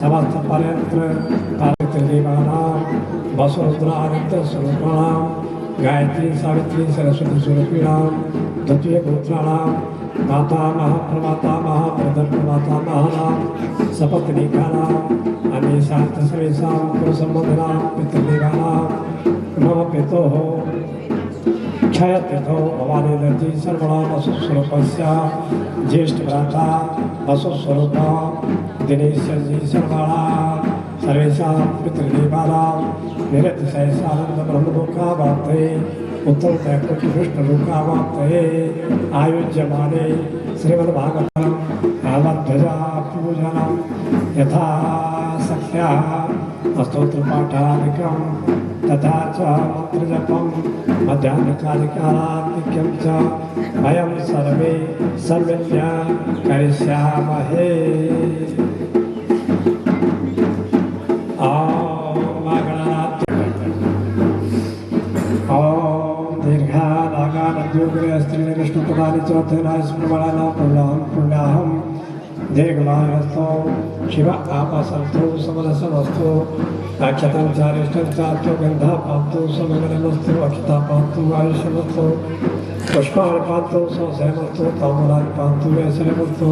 समस्त पर्यंत्र पार्वतीदेवानां वसुरुद्रादित्य स्वरूपाणां गायत्री सावित्री सरस्वती स्वरूपिणां द्वितीय पुत्राणां मातामह प्रमातामह प्रमातामहानां सपत्नीकानां अन्येषां सर्वेषां कुलसम्बन्धिनां पितृदेवानां मम पितुः क्षयतीर्थो भवानी दत्ति सर्वणा वसुस्वरूपस्य ज्येष्ठभ्राता वसुस्वरूप दिनेशजी सर्वणा सर्वेषां पितृदेवानां निरतिशयसानन्द ब्रह्मलोकावाप्तये उत्तरतैकटविष्णुलोकावाप्तये आयुज्यमाने श्रीमद्भागवतं रामध्वजा पूजनं यथा सख्याः स्तोत्रपाठादिकं तथा च मंत्रजपं मध्याह्नकालिकालान्तिक्यं च वयं सर्वे सम्मिल्य करिष्यामहे। दीर्घानागानद्योग्रस्त्रीकृष्णपदानि चौथेनास्मृणानां दीर्घमायस्तु शिव आपसन्तु समरसमस्तु अक्षतं चारिष्टं चास्तु गन्धा पान्तु समगनमस्तु अक्षता पान्तु आयुष्यमस्तु पुष्पाणि पान्तु संशयमस्तु ताम्बूलानि पान्तु वैसर्यमस्तु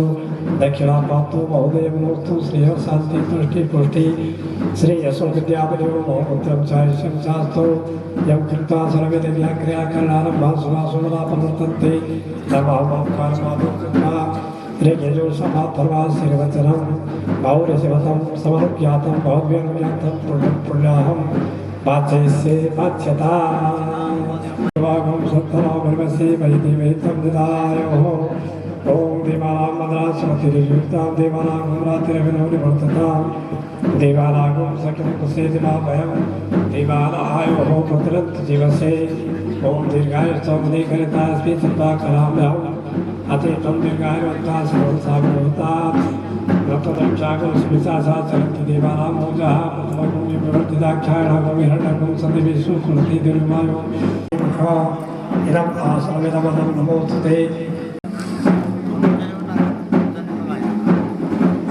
दक्षिणा पान्तु महोदयमस्तु श्रेयः शान्ति तुष्टि पुष्टि श्रेयसो विद्यापदेव महोपुत्रं चारिष्टं चास्तु यं कृत्वा सर्वे दिव्या क्रियाकरणारम्भा सुभासुमना प्रवर्तन्ते तमामकारमादुकृत्वा ऋग्यजो समाधर्वा श्रीवचनं बहुरसिवतं समनुज्ञातं बहुव्यनुज्ञातं पुण्याहं वाचयिष्ये वाच्यता वागं सत्तनो ब्रह्मसि वैदिवेतं ददायोः ॐ देवानां मन्द्रासमतिर्युक्तां देवानां रात्रिरविनोनिवर्ततां देवानागं सख्यं कुसेदिना भयं देवानायोः पुत्रं जीवसे ॐ दीर्घायुष्टमुदे करितास्मि सत्ता कलाभ्याम् अतीतं दीर्घायुवन्ता सर्वसागरवन्ता रक्तदक्षागं स्मिता सा चरन्ति देवानां मोजः प्रथमगं विवर्तिताख्यायणागं विहरणगं सन्दिविषु कुलति दीर्घमायो इदम् आसनमिदमनं नमोस्तुते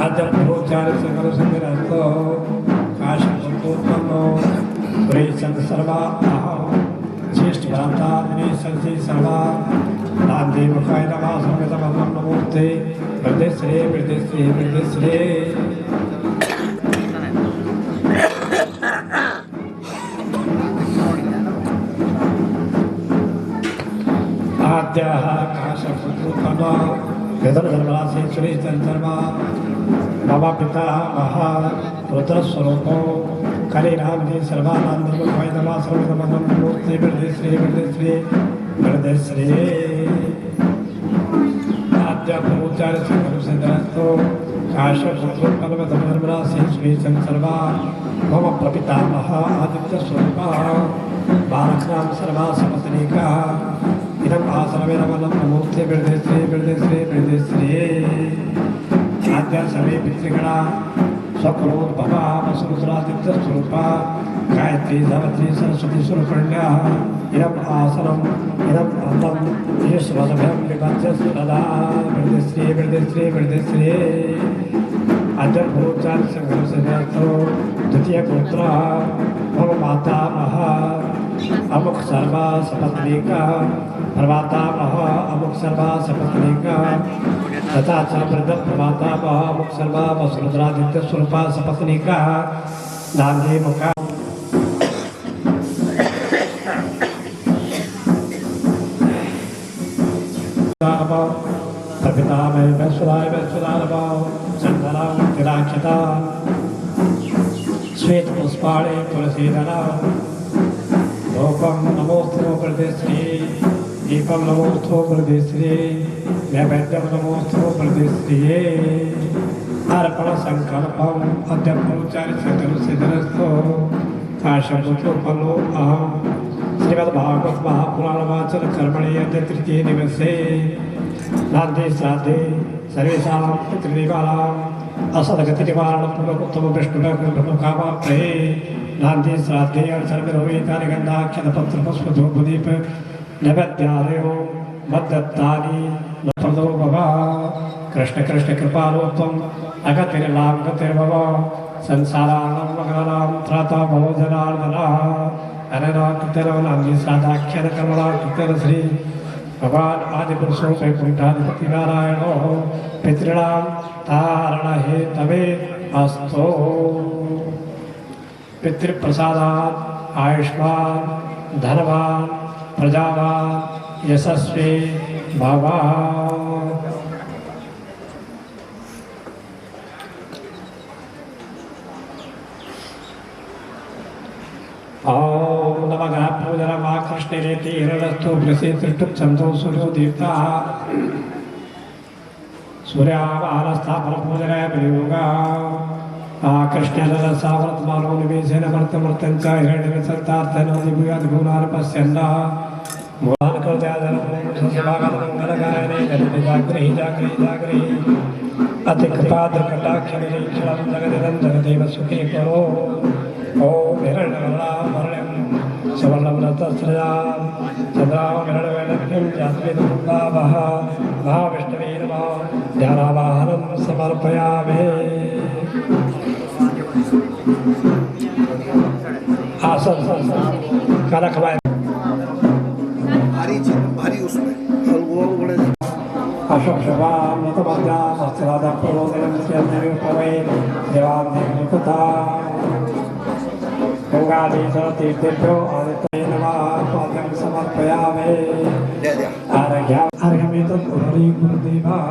अद्यपुरोच्चार्यस्य कलसन्निरस्तो काशपुरोत्पन्नो पुरेशन्त सर्वा ज्येष्ठभ्राता दिनेशजी सर्वा नान्देवकाय नमः सर्वमिदमनं नमोस्ते वृद्धिश्री वृद्धिश्री वृद्धिश्री आद्याः काशपुरोत्पन्नो यदर्धर्मराशि सुरेशर्मा मम पिता महा रुद्रस्वरूपो कलिरामनि सर्वानन्दमय नमः सर्वमिदमनं नमोस्ते वृद्धिश्री वृद्धिश्री वृद्धिश्री आद्यापुरोच्चार्यस्य कलुसिद्धरस्तो काशपुत्रोत्पन्नमधर्मराशि सुरेशं सर्वा मम प्रपितामहः आदित्यस्वरूपः बालकानां सर्वा सपत्नीकाः इदम् आसनमिदमनं नमोस्ते वृद्धिश्री वृद्धिश्री वृद्धिश्री आद्या सर्वे पितृगणा स्वक्रोद्भवा वसुरुद्रादित्यस्वरूपा गायत्री सावित्री सरस्वती स्वरूपिण्याः इदम् आसनम् इदम् अन्नं ईश्वरभ्यं विभज्यस्तु तदा वृद्धिश्री वृद्धिश्री वृद्धिश्री अद्यपुरोच्चार्यसङ्घर्षो द्वितीयपुत्रः मम मातामहः अमुक सर्वा सपत्नीका प्रमातामह अमुक सर्वा सपत्नीका तथा च प्रमातामह अमुक सर्वा वसुरुद्रादित्य स्वरूपा सपत्नीका नान्दी मुखा प्रपितामह वैश्वराय वैश्वरानभाव चंदना तिराक्षता श्वेत पुष्पाणि तुलसीदला धूपं नमोस्तु प्रदेश्री दीपं नमोस्तु प्रदेश्री नैवेद्यं नमोस्तु प्रदेश्रिये अर्पण संकल्पम् अद्यपुरोच्चार्यस्य काशपुत्रोत्पन्नो अहं श्रीमद्भागवत महापुराणवाचन कर्मणि अद्य तृतीये दिवसे नान्दी श्राद्धे सर्वेषां पितृदेवानाम् असद्गतिनिवारणं पूर्वकोत्तम विष्णुकामाप्तये नान्दी श्राद्धे अर्चनविरोहितानि गन्धाक्षतपत्रपुष्पधूपदीप नैवेद्यादयो मद्दत्तानि नप्रदो भव कृष्ण कृष्ण कृपालो त्वम् अगतिर्लाभगतिर्भव संसाराणां मगानां त्राता भवजनार्दनः अननाकृतरवनांगी साधाख्यानकर्मणाकृतर श्री भगवान आदिपुरुषों वैकुंठाधिपति नारायणो पितॄणां तारणहेतवे अस्तु। पितृप्रसादात् आयुष्मान धनवान प्रजावान यशस्वी भव। ओम नमः पूजनम कृष्णेति हिरण्यस्तु प्रसीदृष्टुप छन्दो सूर्यो देवता सूर्यावारस्थापन पूजनाय प्रयोगा कृष्णेन सावर्तमानो निवेशेन वर्तमर्तञ्च हिरण्यसन्तार्थेन दिव्याद्भुवनान् पश्यन् भुवान् कृत्यादनमङ्गलकारिणे जगति जागृहि जागृहि जागृहि अतिकृपाद्रकटाक्षनिरीक्षणं जगदिदं जगदेव सुखी करो। ओम हिरण्यवर्णाभरणं सुवर्णं रत्नस्रजां चन्द्रां हिरण्यवर्णं जातवेदमुद्भावः महाविष्णवे नमः ध्यानावाहनं समर्पयामि। आसन खाना खवाए भारी उसमें अशोक शवाम नतमध्याम अस्त्रादा प्रबोधनम स्यन्निरूपवे देवान्निकृता गंगाधीशतीर्थेभ्यो आदित्ये नमः पाद्यं समर्पयामि। अर्घ्यमेतत् गुरुदेवः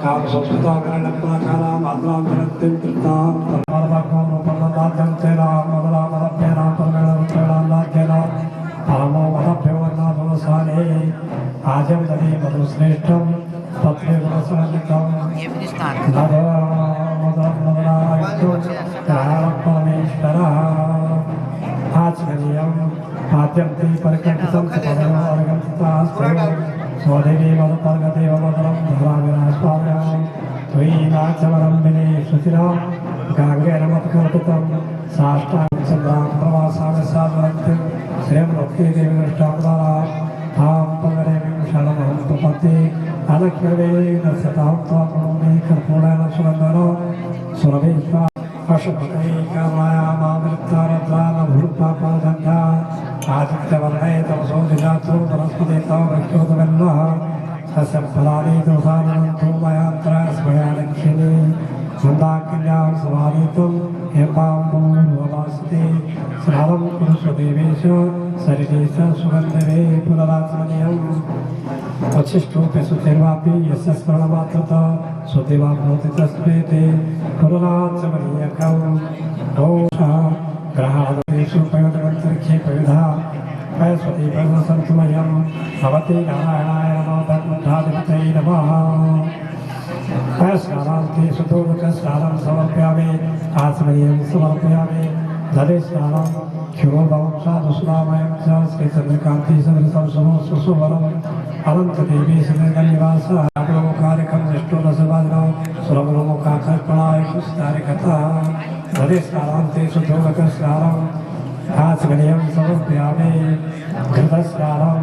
कामसंस्कृताकरणप्राकाराम् आद्वां विरक्तिं कृतां परमात्मानुपन्नदाद्यं तेनां मदनामदभ्येनां परमेणां राज्येन परमो मदभ्यो वर्णाभवसाने आजं दधि मधुश्रेष्ठं तत्रे गुणसहजितं नदमदनायुक्तो परमेश्वरः आचमनीयं पाद्यं ते परिकल्पितं सपदयोर्गं तथास्तु स्वदेवी मदपर्गदेव मदनं धराविरास्वाम्यां त्वयि नाचमनं विने शुचिरां गाङ्गेन मत्कल्पितं साष्टाङ्गं चन्द्रां प्रवासामि साधरन्तिं श्रियं भक्तिदेवी दृष्टावतारा तां पगदेवीं शरणमहं प्रपद्ये अलक्ष्मीदेवी दर्शतां त्वां करोमि कर्पूरेण सुरन्दरो सुरभिस्वा अशुभकैकमायामामृतारद्रानभूपापादन्ता आदित्यवर्णे तमसो दिनातो वनस्पति तव रक्षोदवल्लः तस्य फलानि दोषानन्तो मयान्त्रा स्मया लक्ष्मी मन्दाकिन्यां समानीतं हेमाम्बूर्ववासते स्नानं कुरुष्व देवेश सरिते च सुगन्धवे पुनरात्मनीयम् वचिष्ठोऽपि सुतिर्वापि यस्य स्मरणमात्रतः सुदेवा भवति तस्मै ते पुनरात्मनीयकम् दोषः ग्रहादेषु पयोदगन्तरिक्षे पयुधा वैस्वती पयोसन्तुमयं भवति नारायणाय नमः धर्मधाधिपतये नमः। स्नानान्ते सुतोदकस्नानं समर्पयामि आचमनीयं समर्पयामि दधिस्नानं क्षुरोदवं साधुसुरामयं च श्रीचन्द्रकान्ति सदृशं सुवरम् अनन्तदेवी श्रीनिवासः अग्रमुखारिकं ज्येष्ठोदशवादिनो सुरगुरुमुखाकल्पनाय पुस्तारिकतः दधिस्नानान्ते सुतोदकस्नानम् आचमनीयं समर्पयामि घृतस्नानं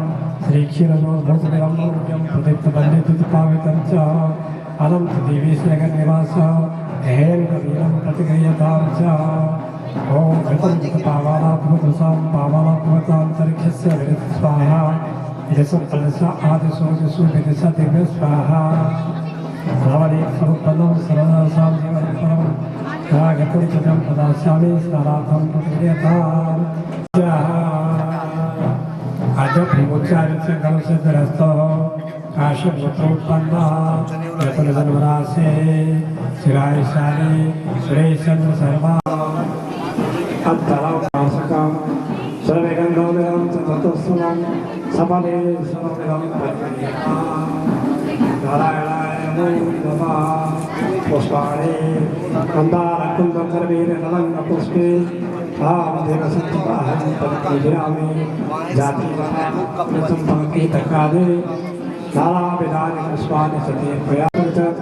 श्रीक्षीरजोद्भूतविरम्भं प्रदीप्तपण्डितपावितं च अनन्तदेवी श्रीनिवासः हेयं प्रतिगृह्यतां च ॐ घृतं पावानात्मकसां पावानात्मकान्तरिक्षस्य स्वाहा यशं तदश आदिशो यशो विदिश दिव्य स्वाहा श्रावणे समुत्पन्नं सर्वदासां जीवनं रागतं च तं प्रदास्यामि स्नानार्थं प्रतिगृह्यताम् अजप्रिमुच्चार्यस्य गणसिद्धरस्तो काश्यपुत्रोत्पन्नः यतनजन्मरासे शिरायशाली सुरेशचन्द्र शर्मा अन्तरावासकं सर्वगन्धोदयं च ततस्सुनं सपदे सममिदं नारायणाय नमो नमः। पुष्पाणि मन्दारकुन्दकरवीरनलङ्गपुष्पे तां देवसत्ताहं परिपूजयामि जातिचम्पाकीतकादे नानाविधानि पुष्पाणि सतीर्पया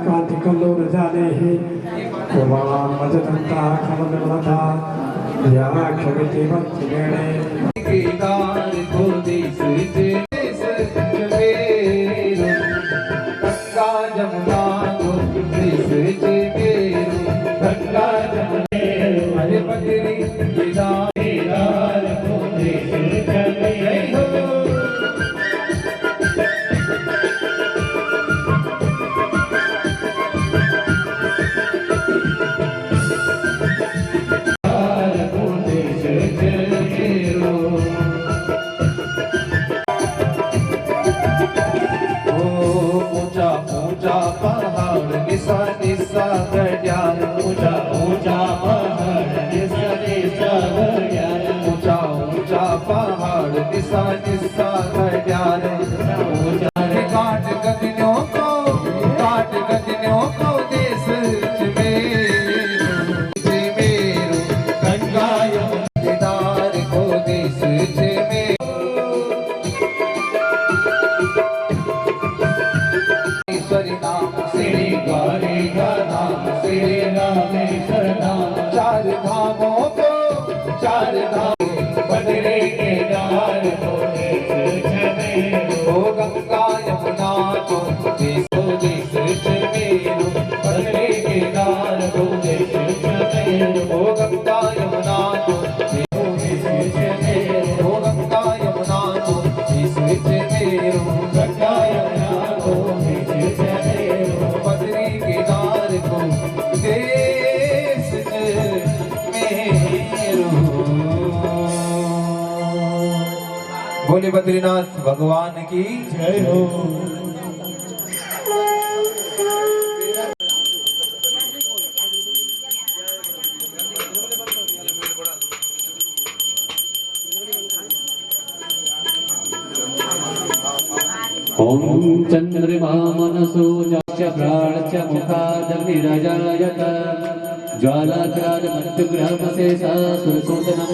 कान्तिकल्लोलजालेः कुमां भजदन्ता खमलवलता या क्षमिति भक्तिगणे केदार को देश से गंगा जमुना को देश से गंगा जमुना केदार धाम बदरी केदार को देश जनेरो ओ गंगा यमुना को देशो देश मेरो बदरी केदार को देश जनेरो ओ गंगा यमुना को देशो देश जनेरो ओ गंगा यमुना को देश जनेरो गंगा यमुना को देश जनेरो बदरी केदार को देश मेरो। बोले बद्रीनाथ भगवान की जय हो। ओम चंद्रमा मनसो च प्राणच मुखादग्निरजायत ज्वालाग्राद मत्युग्रहमशेषा सुरसूदनं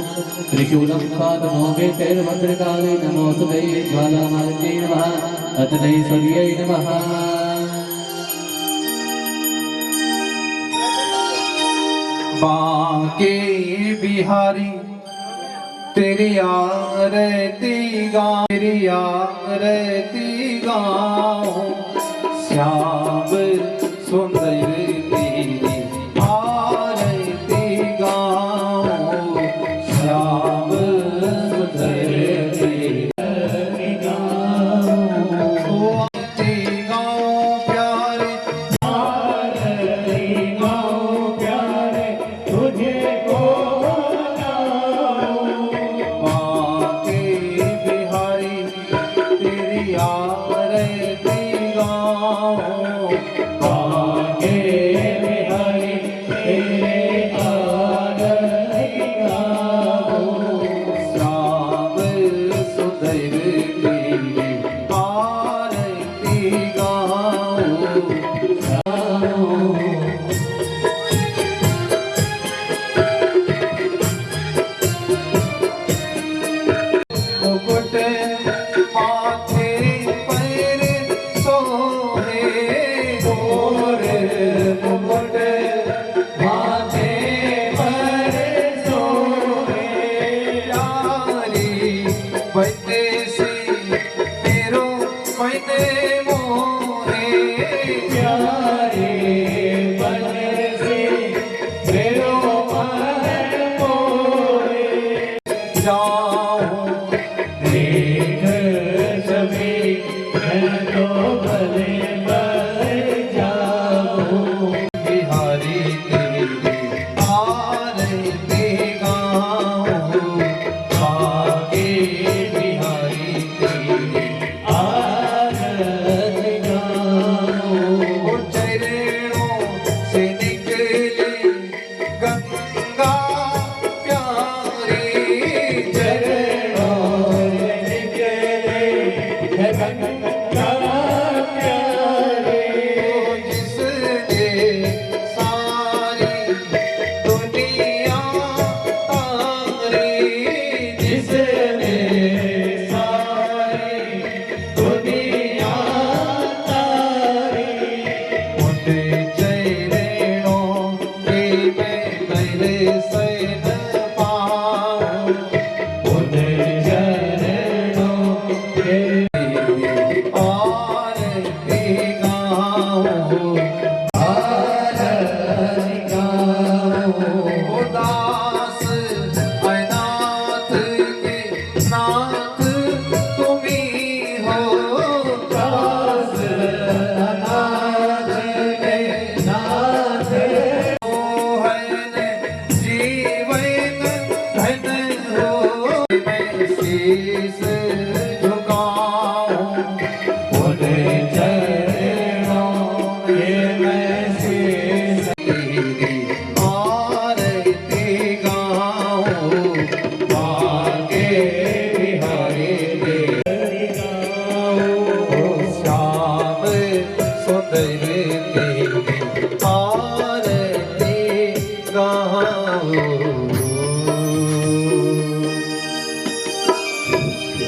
त्रिशूलं पादमोघेतैर्भद्रकाले नमोऽस्तुते ज्वालामालिन्यै नमः अतनैश्वर्यै नमः। बांके बिहारी तेरी आरती गाऊं तेरी आरती गाऊं श्याम सुंदर तेरी आरती गाऊं श्याम सुंदर तेरी गाऊं आरती गाऊं प्यारे आरती गाऊं प्यारे तुझे को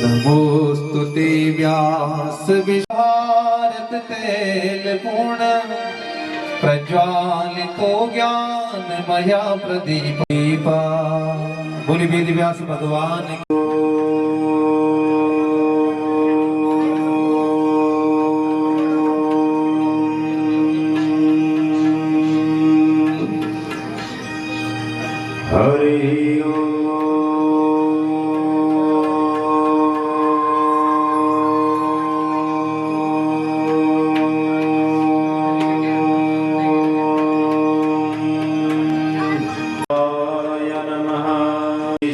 नमोस्तुते व्यास विशारद तेल पूर्ण प्रज्वालितो ज्ञान मया प्रदीपा बोली वेद व्यास भगवान की। हरि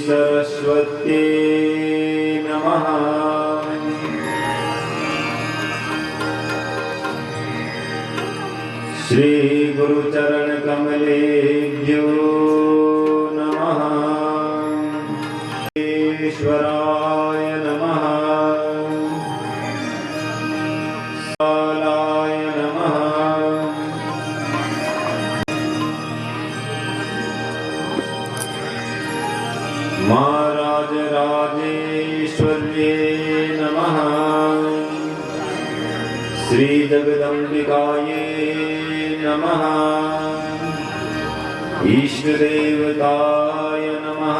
सरस्वती नमः। श्री गुरुचरण कमलेभ्यो नमः। ईश्वराय नमः। कालाय नमः। महाराज राजेश्वर्ये नमः। श्री जगदम्बिकाये नमः। इष्टदेवताय नमः।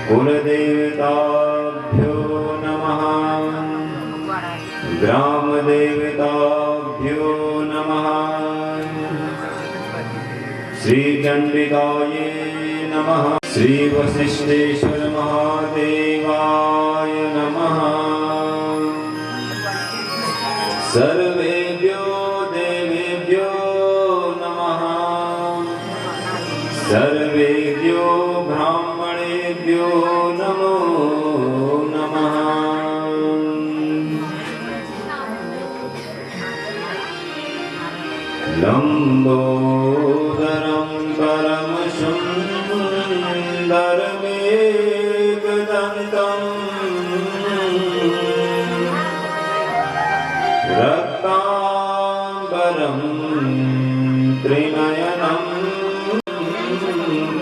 कुलदेवताभ्यो नमः। ग्रामदेवताभ्यो नमः। श्रीचण्डिकाये नमः। श्री वसिष्ठेश्वर महादेवाय नमः। सर्वेभ्यो देवेभ्यो नमः। सर्वेभ्यो ब्राह्मणेभ्यो नमो नमः। लंबोदरं परम सुंदरमेकदन्तं रक्तांबरं त्रिनयनं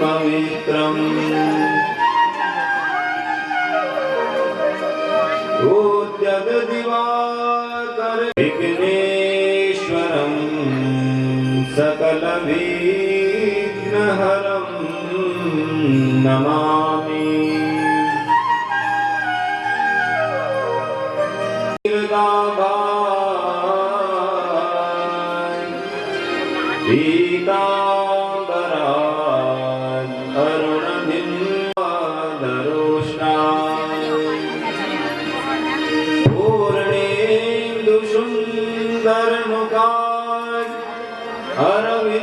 पवित्रम् उद्यद्दिवाकर विघ्नेश्वरं सकलविघ्नहरं नमामि। पीताम्बरान् अरुणबिम्बाधरोष्णान् पूर्णेन्दुसुन्दरमुखान् अरविन्दनेत्रान्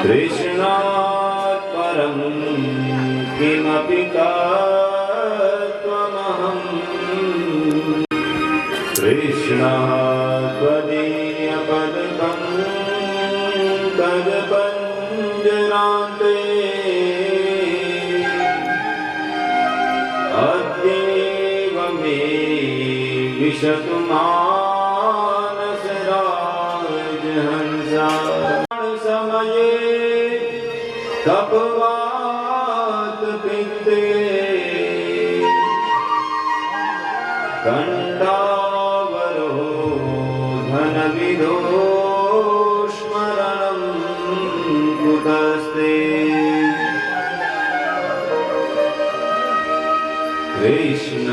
कृष्णात् परं किमपि तत्त्वमहम् कृष्णात्वदीयपदकं गजपञ्जरान्ते अद्यैव मे विशतु मानसराजहंसा समये कपवातपित्ते कंठावरोधनविदो स्मरणं कुतस्ते कृष्ण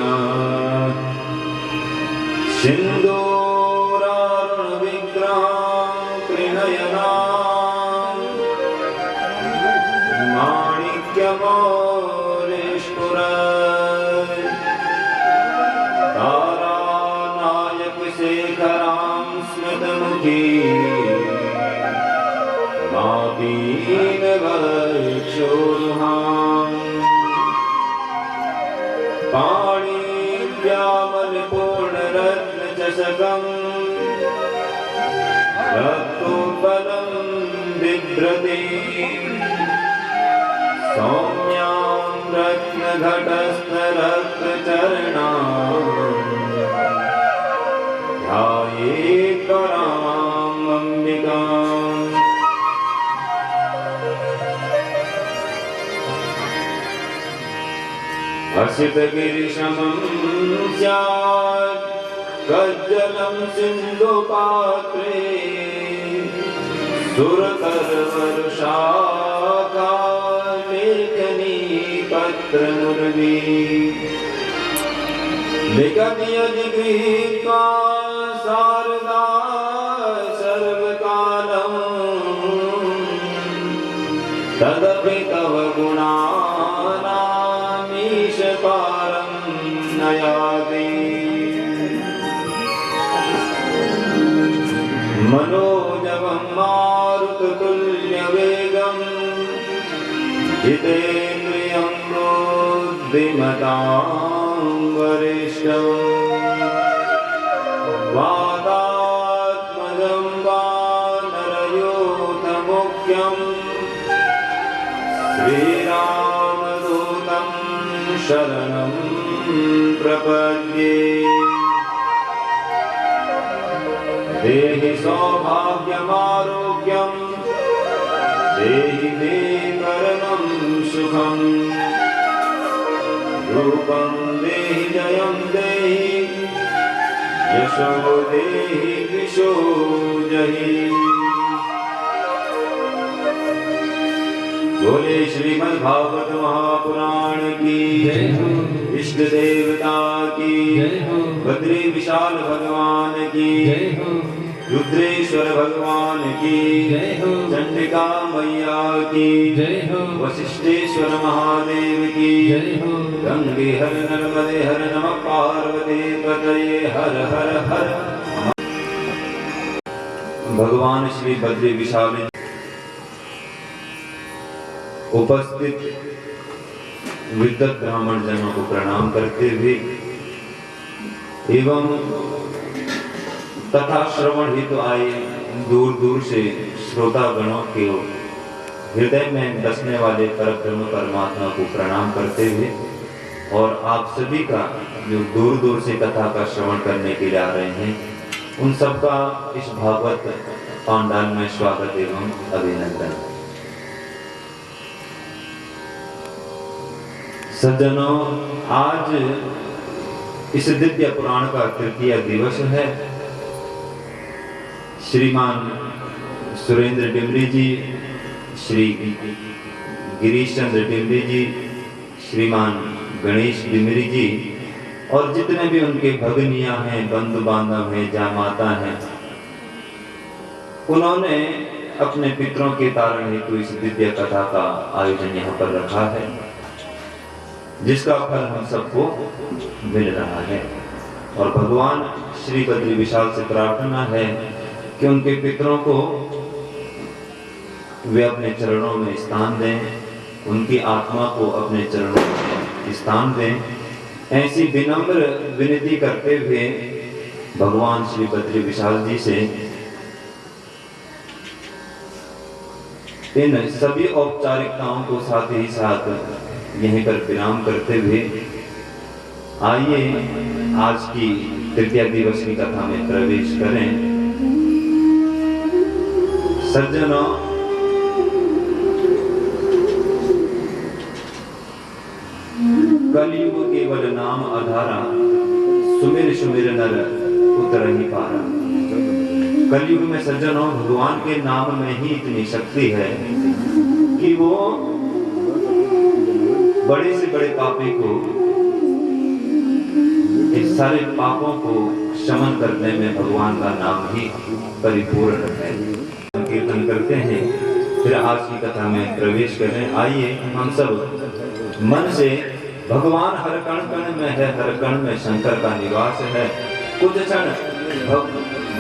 सिन्दूरारुणविग्रहं त्रिनयनां माणिक्यमौलिस्फुरत् तारानायकशेखरां स्मितमुखीं मापीनवक्षोरुहाम् पाणिभ्यामलिपूर्णरत्नचषकं रक्तोत्पलं बिभ्रति सौम्यां रत्नघटस्थरक्तचरणां ध्यायेत् पराम् अम्बिकाम्। हसितगिरिशमं स्यात् कज्जलं सिन्धुपात्रे सुरकर वर्षा का लेखनी पत्र मुरली लिखत यज्ञ शारदा सर्वकालम् तदपि तव गुणानामीश पारं नयाति मनोजवं मारुततुल्यवेगं जितेन्द्रियं बुद्धिमतां वरिष्ठम् वातात्मजं वानरयूथमुख्यं श्रीरामदूतं शरणं प्रपद्ये देहि सौभाग्यमारोग्यं देहि मे परमं सुखं रूपं देहि जयं देहि यशो देहि दिशो जहि। बोले श्रीमद् भागवत महापुराण की इष्ट देवता की बद्री विशाल भगवान की रुद्रेश्वर भगवान की चंडिका मैया की वशिष्ठेश्वर महादेव की गंगे हर नर्मदे हर नमः पार्वती पतये हर हर हर। भगवान श्री बद्री विशाल उपस्थित विद्वत ब्राह्मण जनों को प्रणाम करते हुए एवं तथा श्रवण हेतु आए दूर दूर से श्रोता गणों के हृदय में बसने वाले परब्रह्म परमात्मा को प्रणाम करते हुए और आप सभी का जो दूर दूर से कथा का श्रवण करने के लिए आ रहे हैं उन सबका इस भागवत पांडाल में स्वागत एवं अभिनंदन। सज्जनों, आज इस दिव्य पुराण का तृतीय दिवस है। श्रीमान सुरेंद्र डिमरी जी, श्री गिरीश चंद्र डिमरी जी, श्रीमान गणेश डिमरी जी और जितने भी उनके भगनिया हैं, बंधु बांधव हैं, जामाता हैं, उन्होंने अपने पितरों के तारण हेतु इस दिव्य कथा का आयोजन यहाँ पर रखा है, जिसका फल हम सबको मिल रहा है। और भगवान श्री बद्री विशाल से प्रार्थना है कि उनके पितरों को वे अपने चरणों में स्थान दें, उनकी आत्मा को अपने चरणों में स्थान दें। ऐसी विनम्र विनती करते हुए भगवान श्री बद्री विशाल जी से इन सभी औपचारिकताओं को साथ ही साथ यहीं पर विराम करते हुए आइए आज की तृतीय दिवस की कथा में प्रवेश करें। सज्जनों, कलयुग केवल नाम आधारा, सुमिर सुमिर नर उतर ही पारा। कलयुग में सज्जनों, भगवान के नाम में ही इतनी शक्ति है कि वो बड़े से बड़े पापी को, इस सारे पापों को शमन करने में भगवान का नाम ही परिपूर्ण है। कीर्तन करते हैं, फिर आज की कथा में प्रवेश करें। आइए हम सब मन से भगवान हर कण कण में है, हर कण में शंकर का निवास है। कुछ क्षण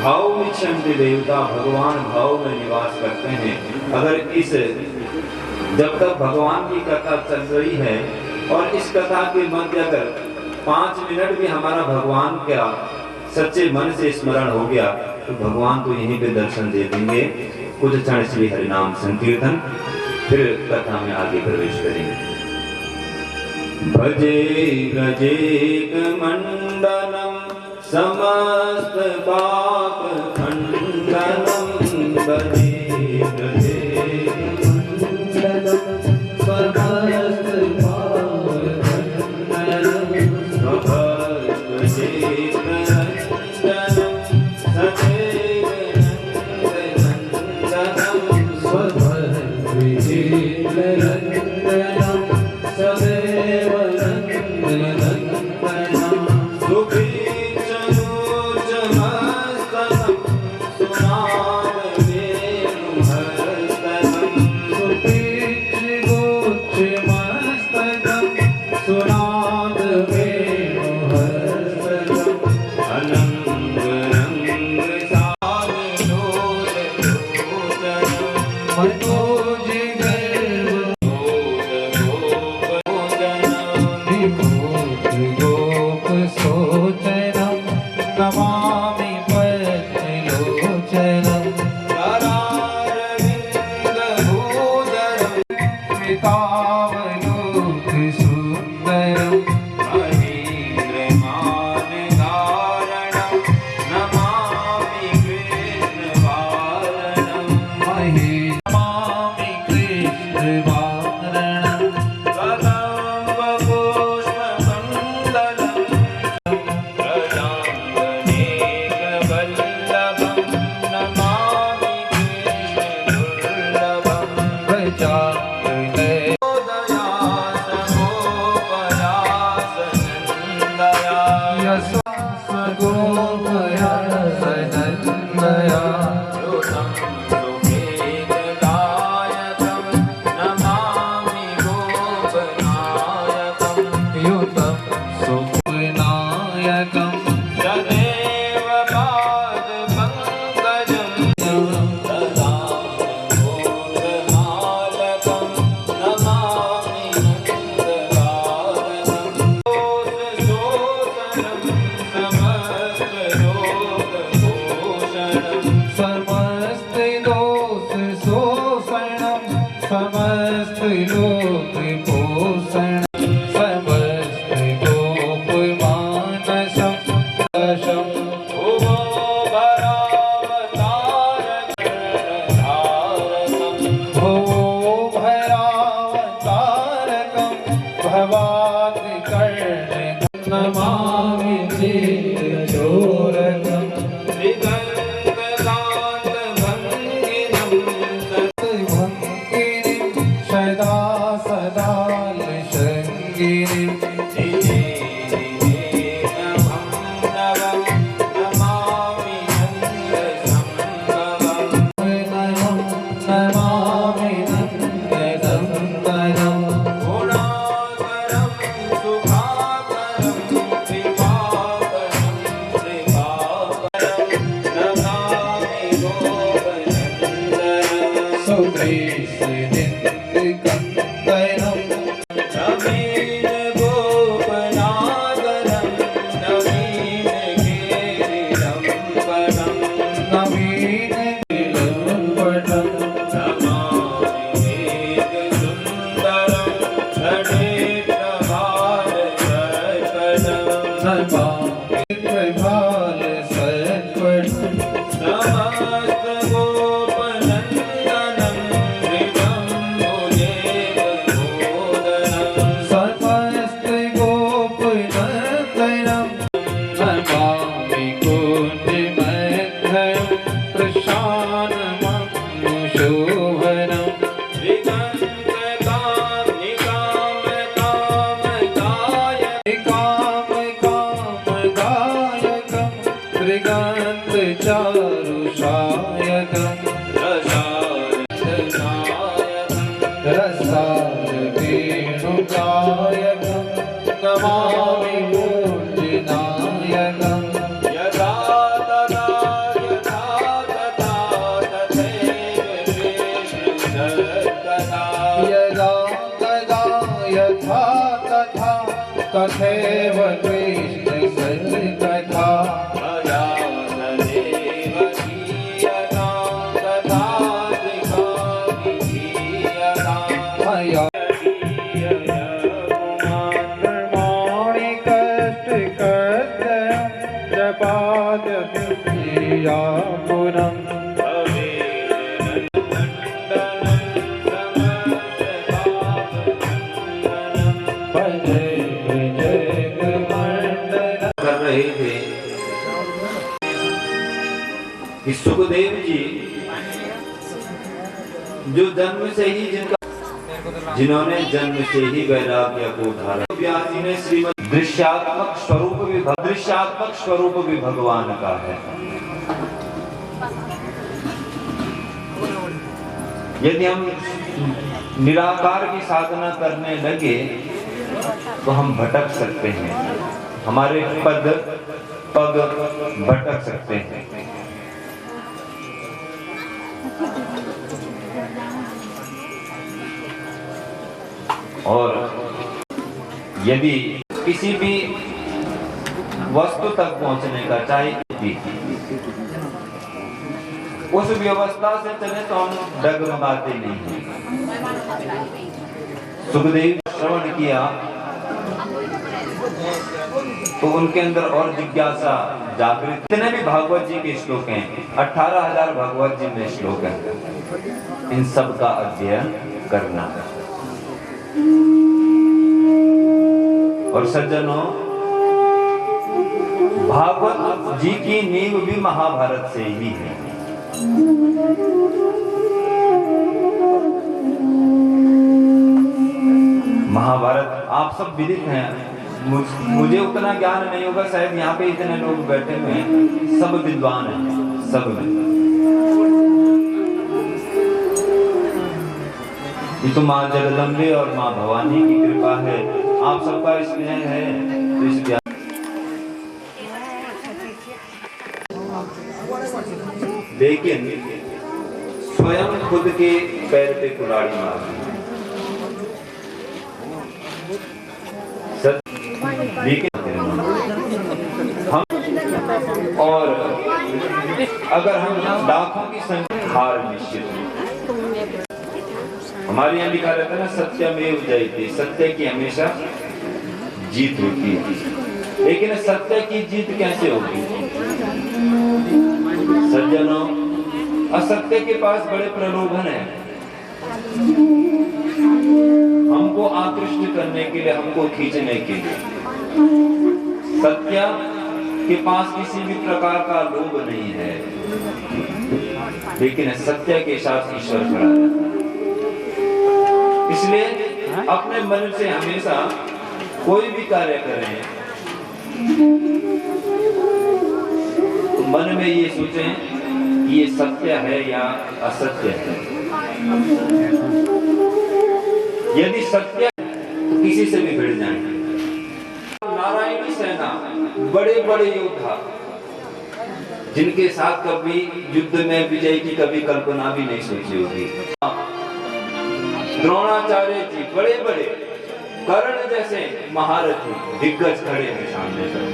भाव मिच्छन्ति देवता, भगवान भाव में निवास करते हैं। अगर जब तक भगवान की कथा चल रही है और इस कथा के मध्य अगर 5 मिनट भी हमारा भगवान का सच्चे मन से स्मरण हो गया तो भगवान को यहीं पे दर्शन दे देंगे। कुछ क्षण श्री हरिनाम संकीर्तन, फिर कथा में आगे प्रवेश करेंगे। भजे व्रजेक मंडलम समस्त पाप खंडनम, भजे व्रजेक मंडलम समस्त पाप खंडनम, भजेक नंदनम सदैव नंदनम सुप्रीसनिन्दकन्दनं नवीन गोपनागरं नवीन गिरिरम्बरं नवीन गिरिरम्बरं नमामि वेदसुन्दरं षडेकभारसर्पणं समस्त गोपनन्दनं मृगम्बुजेवधोदरं समस्त गोपनन्दनं नमामि कुञ्जमध्यं प्रशान्तमनुशोभनं कामकामदायकं मृगान्तचारुषायकं रसायवेणुगायकं नमामि कुञ्जनायकम् यदा तदा यथा तथा तथैव श्रीकृष्णकथा यदा तदा यथा तथा तथैव कृष्णसत्कथा मया तदेव गीयतां तथा दिखामि गीयतां मया कर्माणि कष्टकर्तयं जपादभियापुरम् कर रहे थे कि सुखदेव जी जो जन्म से ही जिन्होंने जन्म से ही वैराग्य को धारण व्यास जी ने श्रीमद् दृश्यात्मक स्वरूप भी भगवान का है। यदि हम निराकार की साधना करने लगे तो हम भटक सकते हैं, हमारे पग भटक सकते हैं। और यदि किसी भी वस्तु तक पहुंचने का चाहे उस व्यवस्था से चले तो हम डगमगाते नहीं हैं। सुखदेव श्रवण किया तो उनके अंदर और जिज्ञासा जागृत। जितने भी भागवत जी के श्लोक हैं, 18,000 भागवत जी में श्लोक हैं, इन सब का अध्ययन करना है। और सज्जनों, भागवत जी की नींव भी महाभारत से ही है। महाभारत आप सब विदित हैं, मुझे उतना ज्ञान नहीं होगा, शायद यहाँ पे इतने लोग बैठे हुए हैं, सब विद्वान हैं, सब ये तो माँ जगदम्बे और माँ भवानी की कृपा है, आप सबका स्नेह है, तो इस ज्ञान लेकिन स्वयं खुद के पैर पे कुल्हाड़ी मार लेकिन हम और अगर हम लाखों की संख्या हार निश्चित हमारे यहाँ लिखा रहता है ना, सत्यमेव जयते, सत्य की हमेशा जीत होती है। लेकिन सत्य की जीत कैसे होगी सज्जनों? असत्य के पास बड़े प्रलोभन है, हमको आकृष्ट करने के लिए, हमको खींचने के लिए। सत्य के पास किसी भी प्रकार का लोभ नहीं है, लेकिन सत्य के साथ ईश्वर खड़ा है। इसलिए अपने मन से हमेशा कोई भी कार्य करें तो मन में ये सोचें कि ये सत्य है या असत्य है। यदि सत्य तो किसी से भी भिड़ जाएंगे। नारायणी सेना, बड़े बड़े योद्धा जिनके साथ कभी युद्ध में विजय की कभी कल्पना भी नहीं सोची होगी। द्रोणाचार्य जी बड़े बड़े कर्ण जैसे महारथी दिग्गज खड़े हैं सामने पर,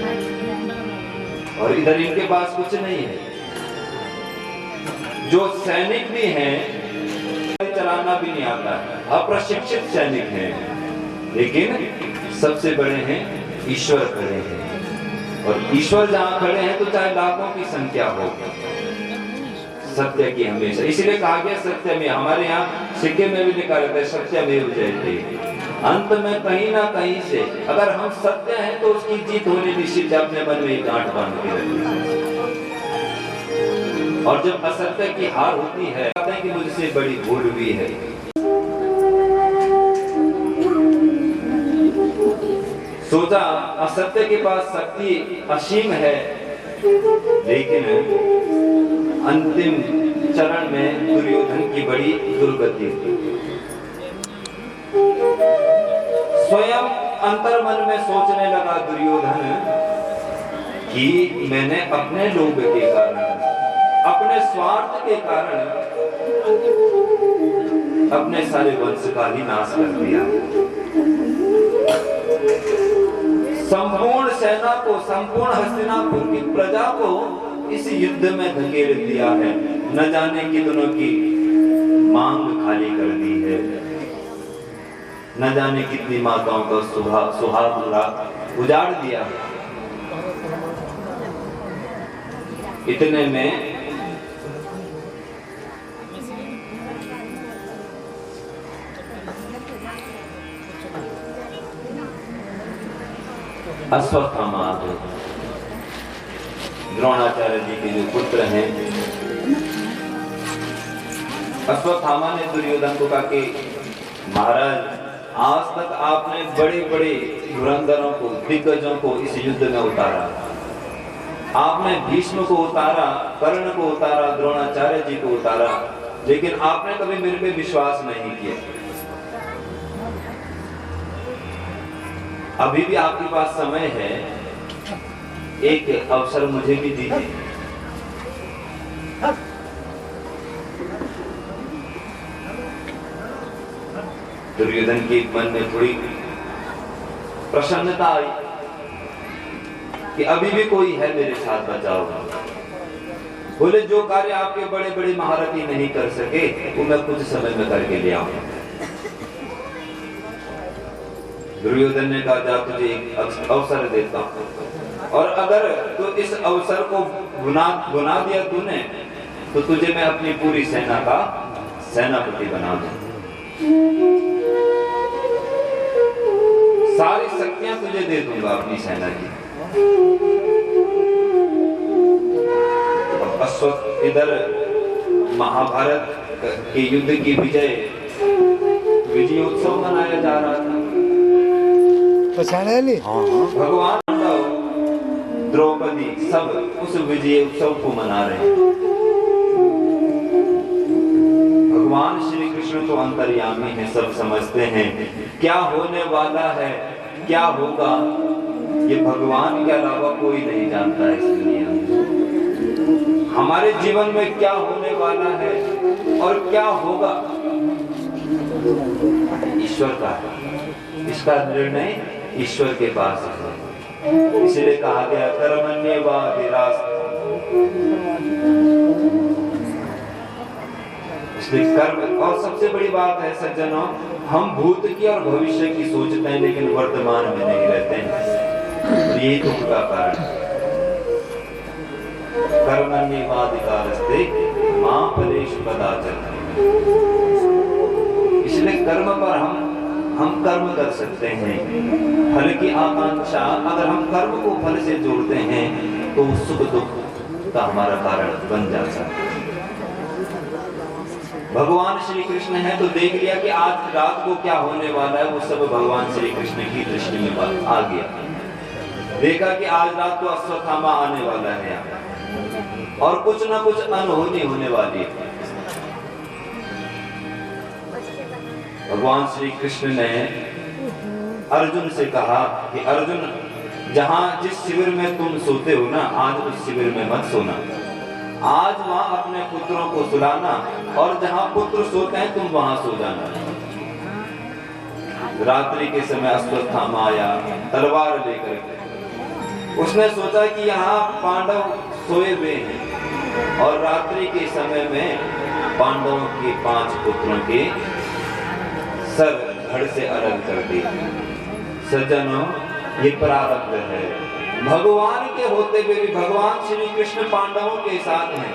और इधर इनके पास कुछ नहीं है। जो सैनिक भी हैं चलाना भी नहीं आता है, अप्रशिक्षित सैनिक हैं, लेकिन सबसे बड़े हैं ईश्वर खड़े हैं। और ईश्वर जहां खड़े हैं तो चाहे लाखों की संख्या हो, सत्य की हमेशा, इसलिए कहा गया सत्य में। हमारे यहाँ सिक्के में भी लिखा रहता है सत्यमेव जयते। अंत में कहीं ना कहीं से अगर हम सत्य हैं तो उसकी जीत होनी निश्चित है। अपने मन में एक गांठ बांध के रखिए, और जब असत्य की हार होती है कहते हैं कि मुझसे बड़ी भूल हुई है। सोचा असत्य के पास शक्ति असीम है, लेकिन अंतिम चरण में दुर्योधन की बड़ी दुर्गति। स्वयं अंतर्मन में सोचने लगा दुर्योधन कि मैंने अपने लोभ के कारण, अपने स्वार्थ के कारण अपने सारे वंश का ही नाश कर दिया। संपूर्ण सेना को, संपूर्ण हस्तिनापुर की प्रजा को इस युद्ध में धकेल दिया है। न जाने कितनों की मांग खाली कर दी है, न जाने कितनी माताओं का सुहाग उजाड़ दिया। इतने में अश्वत्थामा आ गए। द्रोणाचार्य जी के जो पुत्र हैं, अश्वत्थामा ने दुर्योधन को कहा कि महाराज आज तक आपने बड़े बड़े धुरंधरों को, दिग्गजों को इस युद्ध में उतारा। आपने भीष्म को उतारा, कर्ण को उतारा, द्रोणाचार्य जी को उतारा, लेकिन आपने कभी मेरे पे विश्वास नहीं किया। अभी भी आपके पास समय है, एक अवसर मुझे भी दीजिए। दुर्योधन के मन में थोड़ी प्रसन्नता आई कि अभी भी कोई है मेरे साथ, बचाओ। बोले जो कार्य आपके बड़े बड़े महारथी नहीं कर सके वो मैं कुछ समय में करके ले आऊंगा। दुर्योधन ने कहा जा तुझे एक अवसर देता हूं, और अगर तो इस अवसर को बुना दिया तूने तो तुझे मैं अपनी पूरी सेना का सेनापति बना दूं। सारी शक्तियां तुझे दे दूंगा अपनी सेना की। अश्वत्थ इधर महाभारत के युद्ध की विजयोत्सव मनाया जा रहा था। भगवान द्रौपदी सब उस विजय उत्सव को मना रहे हैं। भगवान श्री कृष्ण तो अंतर्यामी है, सब समझते हैं क्या होने वाला है, क्या होगा, ये भगवान के अलावा कोई नहीं जानता है इस दुनिया में। हमारे जीवन में क्या होने वाला है और क्या होगा ईश्वर का है, इसका निर्णय ईश्वर के पास है। इसलिए कहा गया कर्मण्येवाधिरास्ते। इसलिए कर्म, और सबसे बड़ी बात है सज्जनों, हम भूत की और भविष्य की सोचते हैं लेकिन वर्तमान में नहीं रहते हैं। यही दुख का कारण है। कर्मण्येवाधिकारस्ते मा फलेषु कदाचन। इसलिए कर्म पर हम कर्म कर सकते हैं। फल की आकांक्षा, अगर हम कर्म को फल से जोड़ते हैं तो सुख दुख का हमारा कारण बन जाता है। भगवान श्री कृष्ण है तो देख लिया कि आज रात को क्या होने वाला है, वो सब भगवान श्री कृष्ण की दृष्टि में आ गया। देखा कि आज रात को अश्वत्थामा आने वाला है और कुछ ना कुछ अनहोनी होने वाली है। भगवान श्री कृष्ण ने अर्जुन से कहा कि अर्जुन जहां जिस शिविर में तुम सोते हो ना, आज उस शिविर में मत सोना। आज वहां अपने पुत्रों को सुलाना, और जहां पुत्र सोते हैं तुम वहां सो जाना। रात्रि के समय अश्वत्थामा आया तलवार लेकर के। उसने सोचा कि यहाँ पांडव सोए हुए हैं, और रात्रि के समय में पांडवों के 5 पुत्रों के सर धड़ से अलग कर दिए। सज्जनों, ये प्रारब्ध है। भगवान के होते हुए भी भगवान श्री कृष्ण पांडवों के साथ हैं,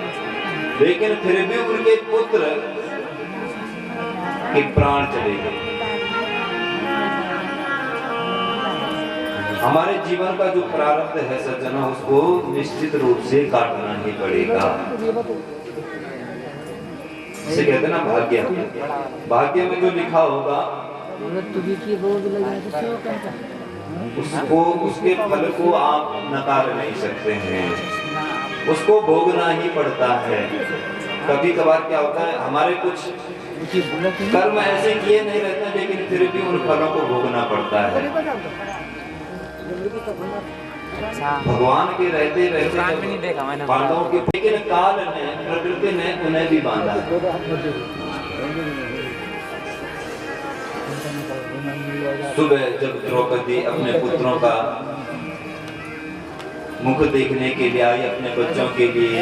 लेकिन फिर भी उनके पुत्र के प्राण चले गए। हमारे जीवन का जो प्रारब्ध है सज्जनों, उसको निश्चित रूप से काटना ही पड़ेगा। इसे कहते ना भाग्य। भाग्य में जो लिखा होगा उसको, उसके फल को आप नकार नहीं सकते हैं, उसको भोगना ही पड़ता है। कभी कभार क्या होता है, हमारे कुछ कर्म ऐसे किए नहीं रहते, लेकिन फिर भी उन फलों को भोगना पड़ता है। भगवान के रहते रहते पांडवों के, लेकिन काल ने, प्रकृति ने उन्हें भी बांधा। सुबह जब द्रौपदी अपने पुत्रों का मुख देखने के लिए आई, अपने बच्चों के लिए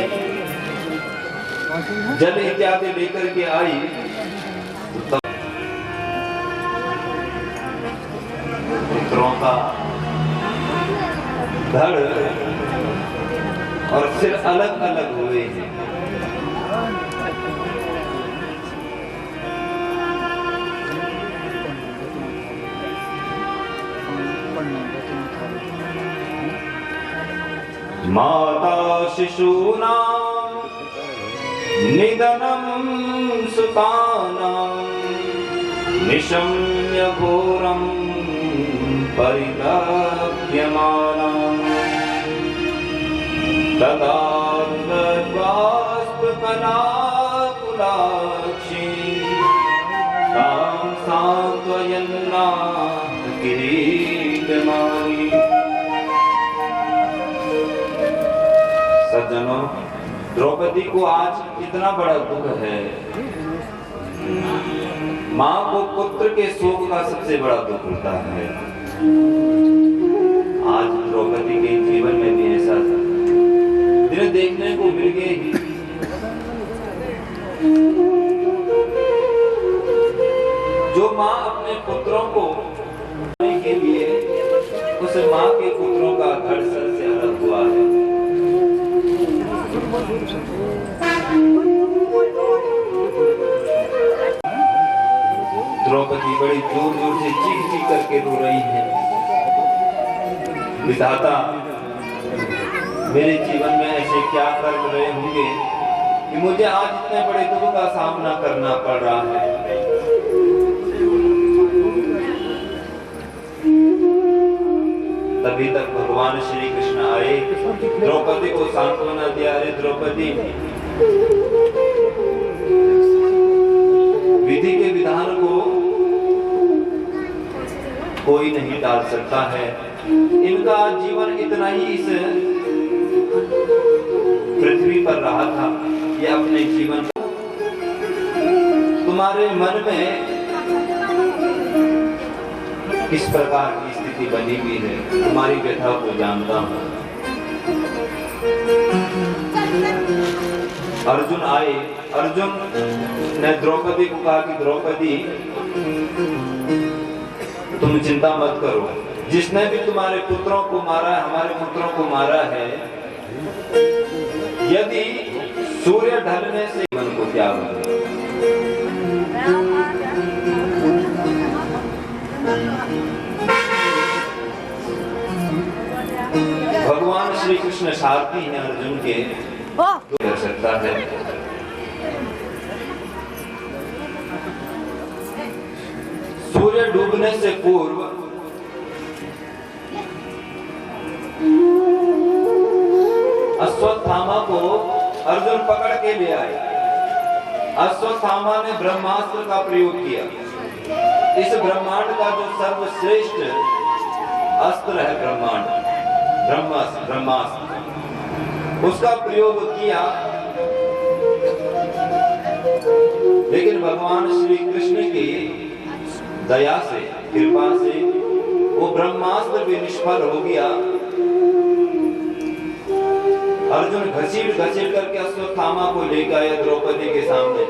जल इत्यादि लेकर के आई, पुत्रों का धड़ और सिर अलग अलग हुए हैं। माता शिशूनां निधनं सुतानां निशम्य घोरं परितप्यमानां तदा बाष्पकलाकुलाक्षी तां सान्त्वयन्ना किरीटमाली। सज्जनों, द्रौपदी को आज इतना बड़ा दुख है। माँ को पुत्र के शोक का सबसे बड़ा दुख होता है। आज द्रौपदी के जीवन में भी ऐसा दिन देखने को मिल गए। जो माँ अपने पुत्रों को के लिए उस माँ के पुत्रों का धड़ सर से अलग हुआ है। द्रौपदी बड़ी जोर जोर से चीख चीख करके रो रही है, विधाता मेरे जीवन में ऐसे क्या कर रहे होंगे कि मुझे आज इतने बड़े दुख का सामना करना पड़ रहा है। तभी तक भगवान श्री कृष्ण आए, द्रौपदी को सांत्वना दिया। अरे द्रौपदी, विधि के विधान को कोई नहीं टाल सकता है। इनका जीवन इतना ही इस पृथ्वी पर रहा था। ये अपने जीवन तुम्हारे मन में किस प्रकार की स्थिति बनी हुई है, तुम्हारी व्यथा को जानता हूं। अर्जुन आए। अर्जुन ने द्रौपदी को कहा कि द्रौपदी, तुम चिंता मत करो, जिसने भी तुम्हारे पुत्रों को मारा है, हमारे पुत्रों को मारा है, यदि सूर्य ढलने से मन को त्याग दो। भगवान श्री कृष्ण सारथी हैं अर्जुन के, कर सकता है। सूर्य डूबने से पूर्व अश्वत्थामा को अर्जुन पकड़ के ले आए। अश्वत्थामा ने ब्रह्मास्त्र का प्रयोग किया। इस ब्रह्मांड का जो सर्वश्रेष्ठ अस्त्र है ब्रह्मांड, ब्रह्मास्त्र उसका प्रयोग किया, लेकिन भगवान श्री कृष्ण की दया से, कृपा से वो ब्रह्मास्त्र भी निष्फल हो गया। अर्जुन घसीट घसीट करके अश्वत्थामा को लेकर आया द्रौपदी के सामने।